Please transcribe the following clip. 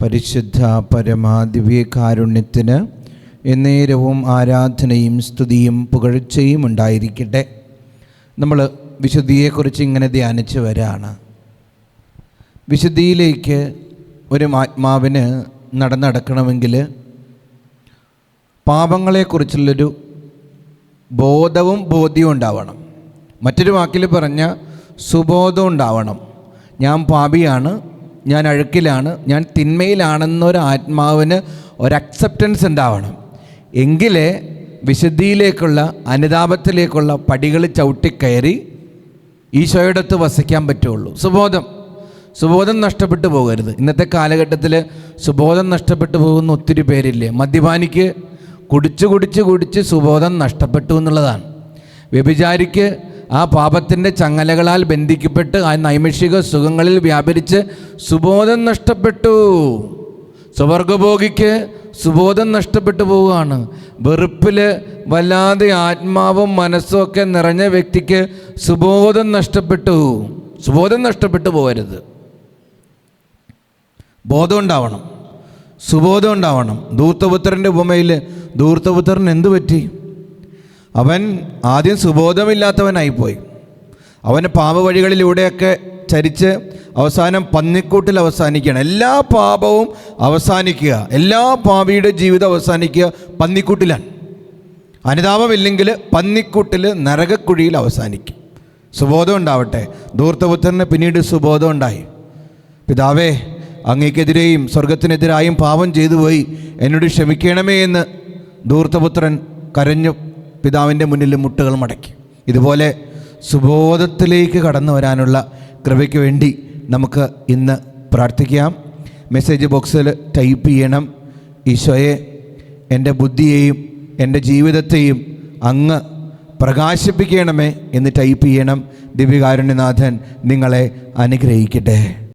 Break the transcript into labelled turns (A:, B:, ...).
A: പരിശുദ്ധ പരമാദിവ്യകാരുണ്യത്തിന് എന്നേരവും ആരാധനയും സ്തുതിയും പുകഴ്ചയും ഉണ്ടായിരിക്കട്ടെ. നമ്മൾ വിശുദ്ധിയെക്കുറിച്ച് ഇങ്ങനെ ധ്യാനിച്ച് വരാണ്. വിശുദ്ധിയിലേക്ക് ഒരു ആത്മാവിന് നടക്കണമെങ്കിൽ പാപങ്ങളെക്കുറിച്ചുള്ളൊരു ബോധവും ബോധ്യവും ഉണ്ടാവണം. മറ്റൊരു വാക്കിൽ പറഞ്ഞ സുബോധം ഉണ്ടാവണം. ഞാൻ പാപിയാണ്, ഞാൻ അഴുക്കിലാണ്, ഞാൻ തിന്മയിലാണെന്നൊരു ആത്മാവിന് ഒരു അക്സെപ്റ്റൻസ് ഉണ്ടാവണം. എങ്കിലേ വിശുദ്ധിയിലേക്കുള്ള അനുതാപത്തിലേക്കുള്ള പടികൾ ചവിട്ടിക്കയറി ഈശോയുടെ അടുത്ത് വസിക്കാൻ പറ്റുള്ളൂ. സുബോധം നഷ്ടപ്പെട്ടു പോകരുത്. ഇന്നത്തെ കാലഘട്ടത്തിൽ സുബോധം നഷ്ടപ്പെട്ടു പോകുന്ന ഒത്തിരി പേരില്ലേ. മദ്യപാനിക്ക് കുടിച്ച് സുബോധം നഷ്ടപ്പെട്ടു എന്നുള്ളതാണ്. വ്യഭിചാരിക്ക് ആ പാപത്തിൻ്റെ ചങ്ങലകളാൽ ബന്ധിക്കപ്പെട്ട് ആ നൈമിഷിക സുഖങ്ങളിൽ വ്യാപരിച്ച് സുബോധം നഷ്ടപ്പെട്ടു. സ്വർഗഭോഗിക്ക് സുബോധം നഷ്ടപ്പെട്ടു പോവുകയാണ്. വെറുപ്പിൽ വല്ലാതെ ആത്മാവും മനസ്സും ഒക്കെ നിറഞ്ഞ വ്യക്തിക്ക് സുബോധം നഷ്ടപ്പെട്ടു പോകരുത്. ബോധം ഉണ്ടാവണം, സുബോധം ഉണ്ടാവണം. ധൂർത്തപുത്രൻ്റെ ഉപമയിൽ ധൂർത്തപുത്രൻ എന്തു പറ്റി? അവൻ ആദ്യം സുബോധമില്ലാത്തവനായിപ്പോയി. അവന് പാപവഴികളിലൂടെയൊക്കെ ചരിച്ച് അവസാനം പന്നിക്കൂട്ടിൽ അവസാനിക്കുകയാണ്. എല്ലാ പാപവും അവസാനിക്കുക, എല്ലാ പാപിയുടെ ജീവിതം അവസാനിക്കുക പന്നിക്കൂട്ടിലാണ്. അനുതാപമില്ലെങ്കിൽ പന്നിക്കൂട്ടിൽ നരകക്കുഴിയിൽ അവസാനിക്കും. സുബോധം ഉണ്ടാവട്ടെ. ധൂർത്തപുത്രന് പിന്നീട് സുബോധം ഉണ്ടായി. പിതാവേ, അങ്ങേക്കെതിരെയും സ്വർഗത്തിനെതിരായും പാപം ചെയ്തു പോയി, എന്നോട് ക്ഷമിക്കണമേ എന്ന് ധൂർത്തപുത്രൻ കരഞ്ഞു പിതാവിൻ്റെ മുന്നിൽ മുട്ടുകൾ മടക്കി. ഇതുപോലെ സുബോധത്തിലേക്ക് കടന്നു വരാനുള്ള കൃപയ്ക്ക് വേണ്ടി നമുക്ക് ഇന്ന് പ്രാർത്ഥിക്കാം. മെസ്സേജ് ബോക്സിൽ ടൈപ്പ് ചെയ്യണം, ഈശോയെ, എൻ്റെ ബുദ്ധിയെയും എൻ്റെ ജീവിതത്തെയും അങ്ങ് പ്രകാശിപ്പിക്കണമേ എന്ന് ടൈപ്പ് ചെയ്യണം. ദിവ്യകാരുണ്യനാഥൻ നിങ്ങളെ അനുഗ്രഹിക്കട്ടെ.